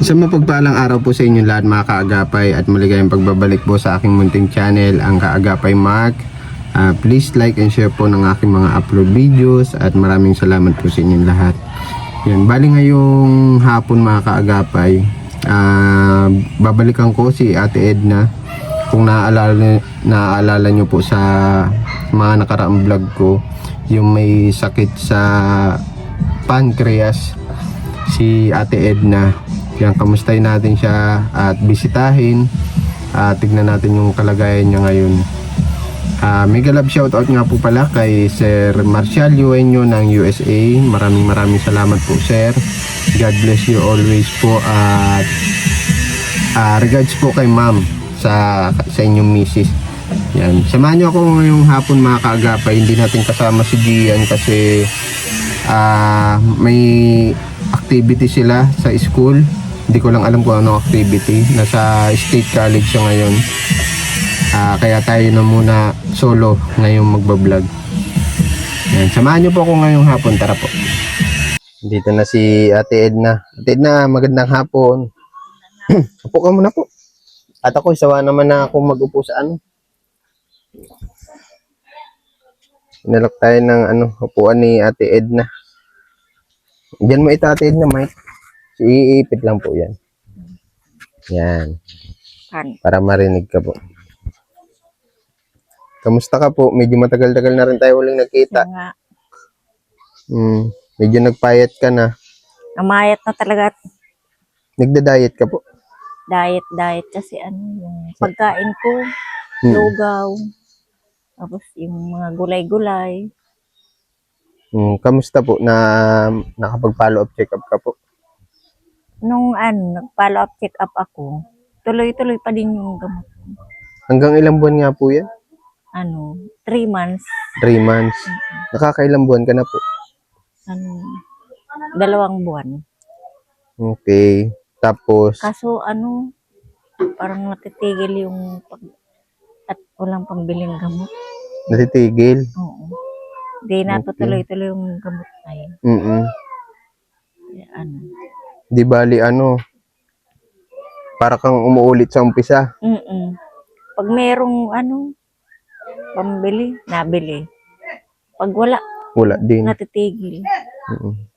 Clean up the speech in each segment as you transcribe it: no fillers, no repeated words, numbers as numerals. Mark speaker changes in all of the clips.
Speaker 1: Isang mapagpalang araw po sa inyo lahat mga kaagapay at maligayang pagbabalik po sa aking munting channel, ang Kaagapay Mark. Please like and share po ng aking mga upload videos at maraming salamat po sa inyong lahat. Yan, bali ngayong hapon mga kaagapay, babalikan ko si Ate Edna. Kung naaalala nyo po sa mga nakaraang vlog ko, yung may sakit sa pancreas, si Ate Edna. Yan, kamustahin natin siya at bisitahin. Tignan natin yung kalagayan niya ngayon. Mega love shoutout nga po pala kay Sir Marcial Eugenio ng USA. Maraming salamat po, Sir. God bless you always po. At regards po kay Ma'am sa inyong misis. Yan. Samahan niyo ako ngayong hapon mga kaagapay. Hindi natin kasama si Gian kasi may activity sila sa school. Hindi ko lang alam kung ano activity. Nasa State College siya ngayon. Kaya tayo na muna solo ngayong magbablog. Yan. Samahan niyo po ako ngayong hapon. Tara po. Dito na si Ate Edna. Ate Edna, magandang hapon. Upo ka muna po. At ako, sawa naman na ako mag-upo sa ano. Inalok tayo ng upuan ni Ate Edna. Diyan mo ito, Ate Edna, Mike. Iipit lang po yan. Yan. Para marinig ka po. Kamusta ka po? Medyo matagal-tagal na rin tayo huling nagkita. Medyo nagpayat ka na.
Speaker 2: Namayat na talaga.
Speaker 1: Nagda-diet ka po?
Speaker 2: Diet kasi yung pagkain ko, lugaw, tapos yung mga gulay-gulay.
Speaker 1: Kamusta po na nakapag-follow up check up ka po?
Speaker 2: Nung nag-follow up check up ako, tuloy-tuloy pa din yung gamot ko.
Speaker 1: Hanggang ilang buwan nga po yan?
Speaker 2: 3 months.
Speaker 1: 3 months. Nakakailang buwan ka na po?
Speaker 2: 2 buwan.
Speaker 1: Okay. Tapos?
Speaker 2: Kaso parang natitigil yung at walang pambiling gamot.
Speaker 1: Natitigil?
Speaker 2: Oo. Hindi natutuloy-tuloy yung gamot na yun.
Speaker 1: Di bali para kang umuulit sa umpisa.
Speaker 2: Pag merong pambili, nabili. Pag wala
Speaker 1: din.
Speaker 2: Natitigil.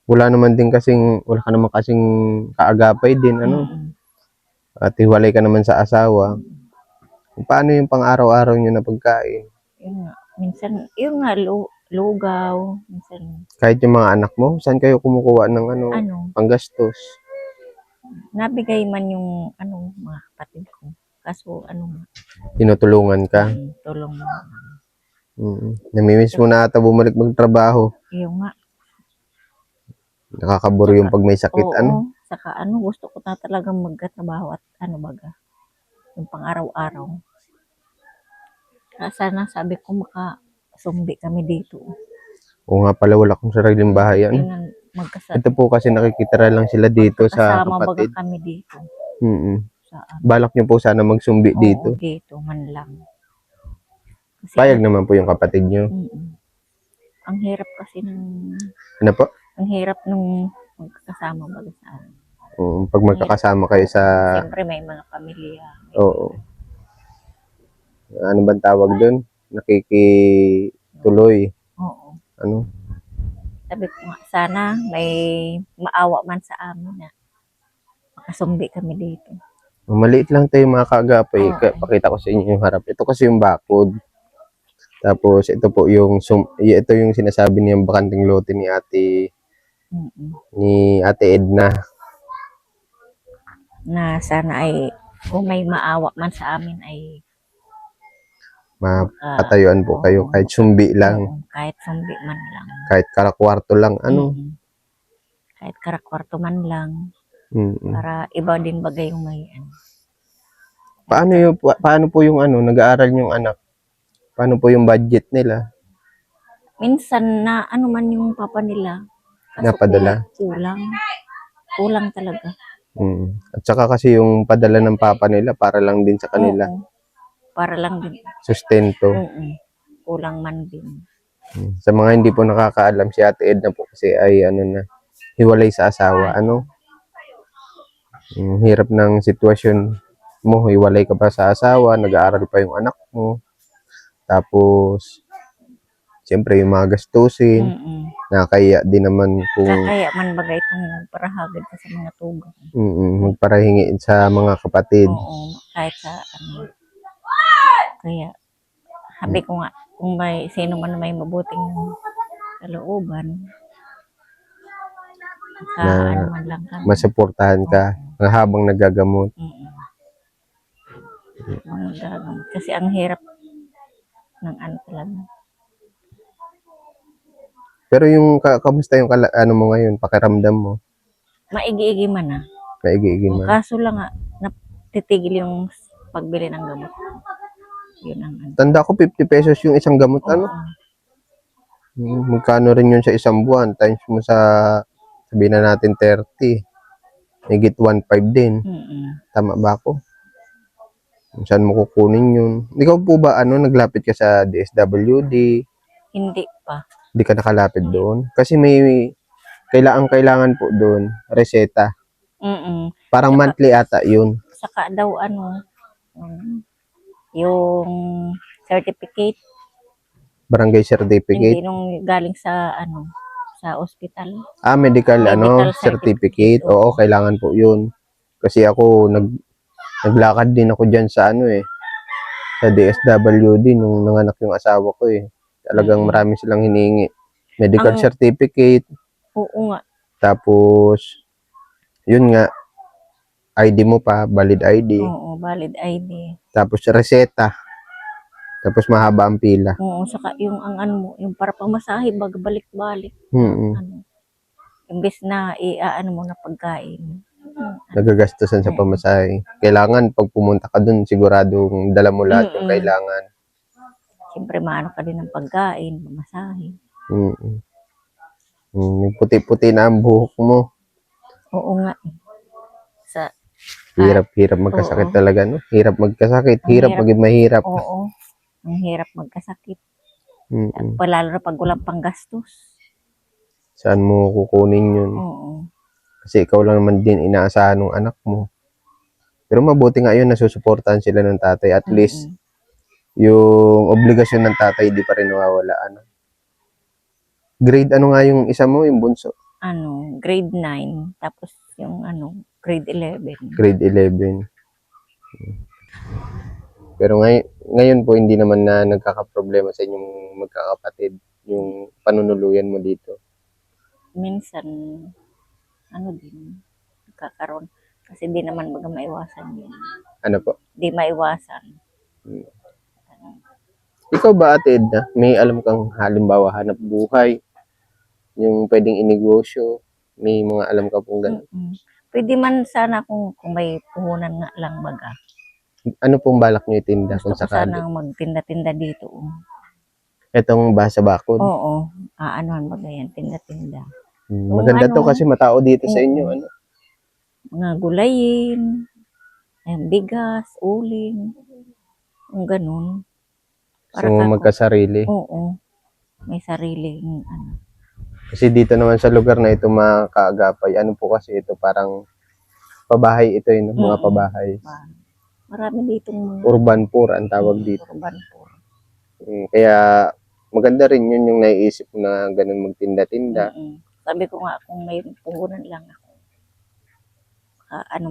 Speaker 1: Wala ka naman kasing kaagapay din, At hiwalay ka naman sa asawa. Paano yung pang-araw-araw nyo na pagkain?
Speaker 2: Minsan, lugaw. Minsan.
Speaker 1: Kahit yung mga anak mo, saan kayo kumukuha ng panggastos?
Speaker 2: Nabigay man yung mga kapatid ko. Kaso
Speaker 1: Tinutulungan ka?
Speaker 2: Tulong mo.
Speaker 1: Namimiss mo na ata bumalik magtrabaho.
Speaker 2: Yung nga.
Speaker 1: Nakakaburo yung pag may sakit,
Speaker 2: Oo, saka gusto ko na talagang magkatrabaho at yung pang-araw-araw. Sana sabi ko makasumbi kami dito.
Speaker 1: Oo nga pala, wala kong sariling bahay. Ito po kasi nakikitira lang sila dito sa kapatid.
Speaker 2: Baga kami dito.
Speaker 1: Balak nyo po sana magsumbi dito.
Speaker 2: Dito man lang. Kasi
Speaker 1: payag naman po yung kapatid nyo.
Speaker 2: Ang hirap kasi
Speaker 1: Ano po?
Speaker 2: Ang hirap nung magkasama baga sa
Speaker 1: pag magkakasama kayo sa...
Speaker 2: Siyempre may mga pamilya.
Speaker 1: Oo. Ano bang tawag doon? Nakikituloy.
Speaker 2: Oo.
Speaker 1: Sabi
Speaker 2: ko nga, sana may maawa man sa amin na makasumbi kami dito.
Speaker 1: Maliit lang tayo mga kaagapay. Pakita ko sa inyo yung harap. Ito kasi yung bakod. Tapos ito po ito yung sinasabi niyang bakanting lote ni Ate Edna.
Speaker 2: Na sana ay kung may maawa man sa amin ay
Speaker 1: mapatayuan po kayo kahit sumbi lang.
Speaker 2: Kahit sumbi man lang.
Speaker 1: Kahit karakwarto lang,
Speaker 2: Kahit karakwarto man lang. Para iba din bagay yung may
Speaker 1: Paano po yung nag-aaral yung anak? Paano po yung budget nila?
Speaker 2: Minsan na man yung papa nila.
Speaker 1: Napadala?
Speaker 2: Kulang talaga.
Speaker 1: At saka kasi yung padala ng papa nila para lang din sa kanila.
Speaker 2: Para lang din.
Speaker 1: Sustento.
Speaker 2: Kulang man din.
Speaker 1: Sa mga hindi po nakakaalam, si Ate Edna po kasi ay hiwalay sa asawa. Hirap ng sitwasyon mo, hiwalay ka pa sa asawa, nag-aaral pa yung anak mo. Tapos, siyempre yung mga gastusin,
Speaker 2: Mm.
Speaker 1: nakakaya din naman kung
Speaker 2: Kaya man bagay itong parahagad ka sa mga tugang.
Speaker 1: magparahingi sa mga kapatid.
Speaker 2: Oo, kahit sa ano. Kaya, sabi ko nga, kung may sino man may mabuting kalooban, sa
Speaker 1: Na
Speaker 2: ano man lang kami.
Speaker 1: masuportahan ka habang nagagamot.
Speaker 2: Mm. Habang nagagamot. Kasi ang hirap ng ano talaga.
Speaker 1: Pero yung kamusta yung ano mo ngayon, pakiramdam mo?
Speaker 2: Maigi-igi man na.
Speaker 1: Maigi-igi man.
Speaker 2: Kaso lang nga, titigil yung pagbili ng gamot. Yun ang ano.
Speaker 1: Tanda ko 50 pesos yung isang gamot, ano? Magkano rin yun sa isang buwan? Times mo sa, sabihin na natin 30. Higit 1.5 din. Tama ba ako? Saan mo kukunin yun? Ikaw po ba, naglapit ka sa DSWD?
Speaker 2: Hindi pa.
Speaker 1: Hindi ka nakalapit doon? Kasi may kailangan po doon, reseta. Parang
Speaker 2: Saka,
Speaker 1: monthly ata yun.
Speaker 2: Saka daw yung certificate.
Speaker 1: Barangay certificate.
Speaker 2: Hindi nung galing sa sa ospital.
Speaker 1: Medical certificate. Oo, kailangan po yun. Kasi ako, naglakad din ako dyan sa sa DSWD nung nanganak yung asawa ko Talagang marami silang hinihingi. Medical certificate.
Speaker 2: Oo nga.
Speaker 1: Tapos, yun nga, ID mo pa, valid ID.
Speaker 2: Oo, valid ID.
Speaker 1: Tapos reseta. Tapos mahaba ang pila.
Speaker 2: Oo, saka yung yung para pamasahe, balik-balik. Imbes na mo na pagkain.
Speaker 1: Nagagastusan sa pamasahe. Kailangan pag pumunta ka dun, siguradong dala mo lahat yung kailangan.
Speaker 2: Siyempre, maano ka din ng pagkain, pamasahe.
Speaker 1: Yung puti-puti na ang buhok mo.
Speaker 2: Oo nga.
Speaker 1: Hirap magkasakit talaga, no? Hirap magkasakit, hirap maging mahirap.
Speaker 2: Oo. Ang hirap magkasakit. Lalo na pag walang panggastos.
Speaker 1: Saan mo kukunin yun?
Speaker 2: Oo.
Speaker 1: Kasi ikaw lang naman din inaasahan ng anak mo. Pero mabuti nga yun, nasusuportahan sila ng tatay. At least, yung obligasyon ng tatay di pa rin nawawala. Grade ano nga yung isa mo, yung bunso?
Speaker 2: Grade 9. Tapos yung grade 11.
Speaker 1: Grade 11. Pero ngayon po, hindi naman na nagkakaproblema sa inyong magkakapatid yung panunuluyan mo dito.
Speaker 2: Minsan, din, nagkakaroon. Kasi di naman baga maiwasan yun.
Speaker 1: Ano po?
Speaker 2: Di maiwasan.
Speaker 1: Ikaw ba, Ate Edna, may alam kang halimbawa hanap buhay, yung pwedeng inegosyo, may mga alam ka pong gano'n?
Speaker 2: Pwede man sana kung may puhunan nga lang baga.
Speaker 1: Ano pong balak nyo itinda
Speaker 2: Gusto
Speaker 1: kung
Speaker 2: ko
Speaker 1: sakali?
Speaker 2: sana magtinda-tinda dito.
Speaker 1: Itong basa bakod?
Speaker 2: Oo. Aanohan baga yan, tinda-tinda.
Speaker 1: Maganda to kasi matao dito sa inyo.
Speaker 2: Mga gulayin, bigas, uling, yung ganun.
Speaker 1: Gusto mo magkasarili?
Speaker 2: Oo. May sariling
Speaker 1: Kasi dito naman sa lugar na ito mga kaagapay, ano po kasi ito parang pabahay ito mga pabahay.
Speaker 2: Marami ditong
Speaker 1: Urban poor ang tawag dito.
Speaker 2: Urban poor.
Speaker 1: Kaya maganda rin yun yung naiisip na ganun magtinda-tinda.
Speaker 2: Sabi ko nga kung may puhunan lang ako.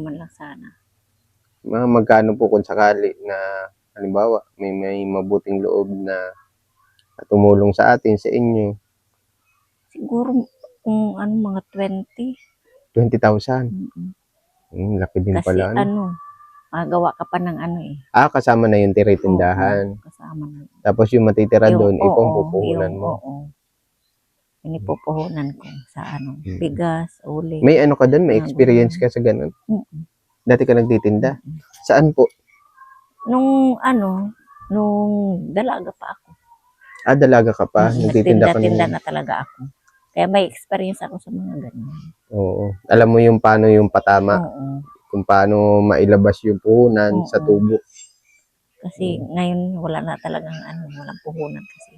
Speaker 2: Man lang sana.
Speaker 1: Magkano po kung sakali na halimbawa may mabuting loob na tumulong sa atin, sa inyo?
Speaker 2: Siguro kung mga 20.
Speaker 1: 20,000? Laki din
Speaker 2: Kasi
Speaker 1: pala.
Speaker 2: magawa ka pa ng
Speaker 1: kasama na yung tiritindahan.
Speaker 2: Kasama na.
Speaker 1: Tapos yung matitira doon, pupuhunan mo.
Speaker 2: Yung ipupuhunan ko sa bigas, uling.
Speaker 1: May ka doon? May experience ka sa ganun? Dati ka nagtitinda? Saan po?
Speaker 2: Nung dalaga pa ako.
Speaker 1: Dalaga ka pa? Nagtitinda ka
Speaker 2: Tinda na talaga ako. Kaya may experience ako sa mga ganun.
Speaker 1: Oo. Alam mo yung paano yung patama?
Speaker 2: Oo.
Speaker 1: Kung paano mailabas yung puhunan sa tubo.
Speaker 2: Kasi ngayon wala na talagang walang puhunan kasi.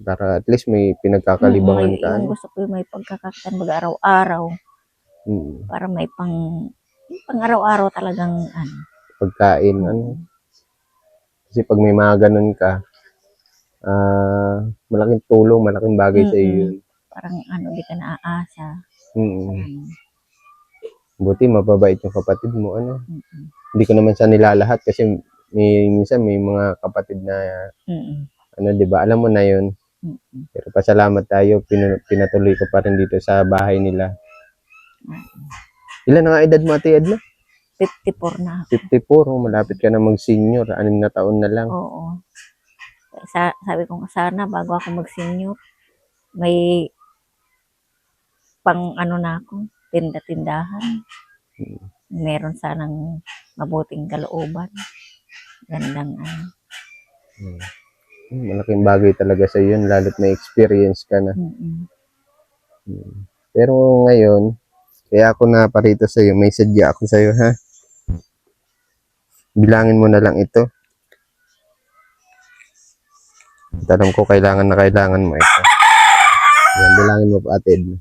Speaker 1: Para at least may pinagkakalibangan ka.
Speaker 2: Yung gusto ko may pagkakakitaan mag-araw-araw. para may pang araw-araw talagang ano.
Speaker 1: Pagkain, ano. Kasi pag may mga ganun ka, malaking tulong, malaking bagay sa iyo yun.
Speaker 2: Parang ano, di ka naaasa.
Speaker 1: Mm. Buti mababait yung kapatid mo, ano.
Speaker 2: Mm-mm.
Speaker 1: Hindi ko naman sa nilalahat kasi minsan may mga kapatid na
Speaker 2: Mm-mm.
Speaker 1: ano, 'di ba? Alam mo na 'yun.
Speaker 2: Mm-mm.
Speaker 1: Pero pasalamat tayo, pinatuloy ko pa rin dito sa bahay nila. Ilan na nga edad mo, Ate Edna?
Speaker 2: 54 na.
Speaker 1: 54, oh, malapit ka na mag-senior, 6 na taon na lang.
Speaker 2: Oo. Sabi ko nga sana bago ako mag-senior, may pang ano na ako, tinda-tindahan. Meron sanang mabuting kalooban. Gandang ano.
Speaker 1: Malaking bagay talaga sa 'yun, lalo't may experience ka na.
Speaker 2: Mm-mm.
Speaker 1: Pero ngayon, kaya ako naparito sa iyo, may sadya ako sa iyo, ha? Bilangin mo na lang ito. Alam ko kailangan na kailangan mo ito. Yan, bilangin mo po, Ate Edna.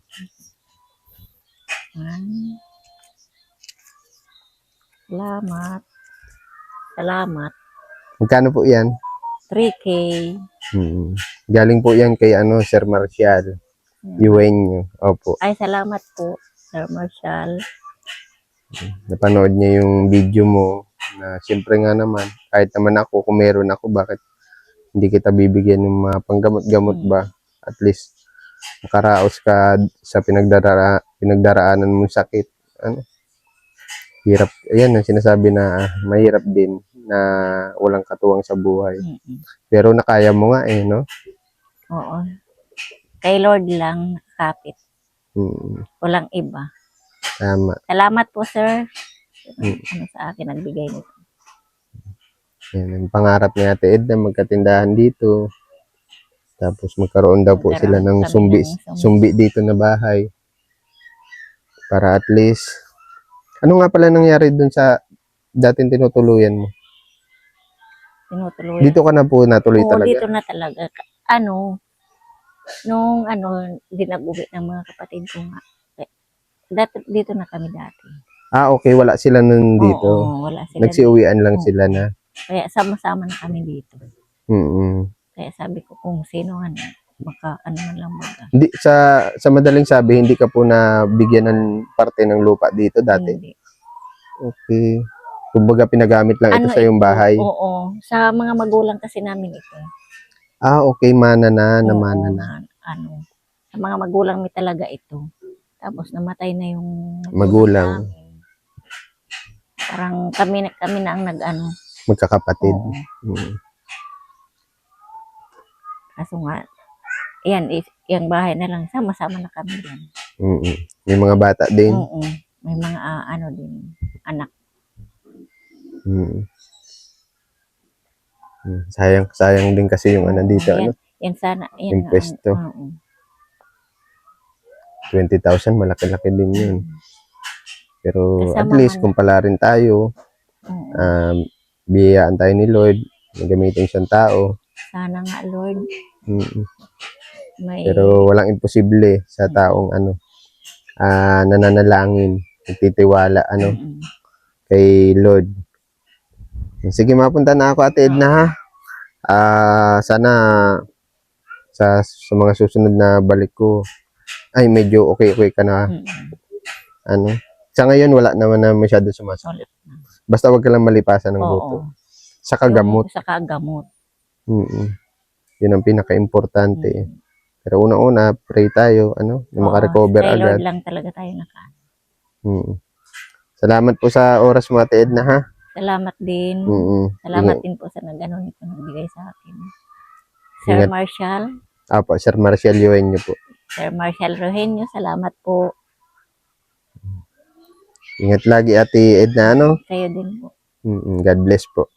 Speaker 2: Salamat. Salamat.
Speaker 1: Magkano po yan?
Speaker 2: 3K.
Speaker 1: Galing po yan kay Sir Marcial. Eugenio. Opo.
Speaker 2: Ay, salamat po, Sir Marshall.
Speaker 1: Napanood niya yung video mo na siyempre nga naman, kahit naman ako, kung meron ako, bakit hindi kita bibigyan ng mga panggamot-gamot ba? At least, makaraos ka sa pinagdaraanan mong sakit. Ano? Hirap. Ayan ang sinasabi na mahirap din na walang katuwang sa buhay. Pero nakaya mo nga no?
Speaker 2: Oo. Kay Lord lang nakakapit. Walang iba.
Speaker 1: Tama.
Speaker 2: Salamat po, sir. Ano sa akin nagbigay nito.
Speaker 1: Yan, ang pangarap ni Ate Ed na magkatindahan dito. Tapos magkaroon daw po sila ng sumbi dito na bahay. Para at least, ano nga pala nangyari dun sa dating tinutuluyan mo?
Speaker 2: Tinutuloy.
Speaker 1: Dito ka na po natuloy talaga?
Speaker 2: Dito na talaga. Nung di nag-uwi ng mga kapatid ko nga. Dito na kami dati.
Speaker 1: Okay. Wala sila nun dito.
Speaker 2: Oo, wala sila.
Speaker 1: Nagsiuwian lang sila na.
Speaker 2: Kaya sama-sama na kami dito. Kaya sabi ko kung sino man lang
Speaker 1: Hindi, sa madaling sabi, hindi ka po nabigyan ng parte ng lupa dito dati?
Speaker 2: Hindi.
Speaker 1: Okay. Kumbaga pinagamit lang ito sa iyong bahay?
Speaker 2: Oo. Sa mga magulang kasi namin ito.
Speaker 1: Okay. Mana na.
Speaker 2: Sa mga magulang may talaga ito. Tapos namatay na yung
Speaker 1: magulang.
Speaker 2: Parang kami na ang
Speaker 1: magkakapatid.
Speaker 2: Kaso nga, yung bahay na lang, sama-sama na kami yan.
Speaker 1: May mga bata din?
Speaker 2: May mga din, anak.
Speaker 1: Sayang din kasi yung dito.
Speaker 2: Yan sana.
Speaker 1: Yung pwesto. 20,000, malaki-laki din yun. Pero at least, kung pala rin tayo, biyayaan tayo ni Lord, gamitin siyang tao.
Speaker 2: Sana nga, Lord.
Speaker 1: Pero walang imposible sa taong nananalangin, nagtitiwala kay Lord. Sige, mapunta na ako, Ate Edna, ha. Sana sa mga susunod na balik ko ay medyo okay ka na. Sa ngayon wala naman na masyado sumasakit. Basta wag ka lang malipasan ng buto. Sa kagamot. Yun ang pinaka-importante. Pero una-una, pray tayo, na makarecover agad.
Speaker 2: Kay Lord lang talaga tayo
Speaker 1: Salamat po sa oras mo, Ate Edna, ha?
Speaker 2: Salamat din. Salamat din po sa nagbigay sa akin. Sir Marshall.
Speaker 1: Apo, Sir Marcial Eugenio po.
Speaker 2: Sir Marshall Eugenio, salamat po.
Speaker 1: Ingat lagi, Ate Edna,
Speaker 2: Kayo din po.
Speaker 1: God bless po.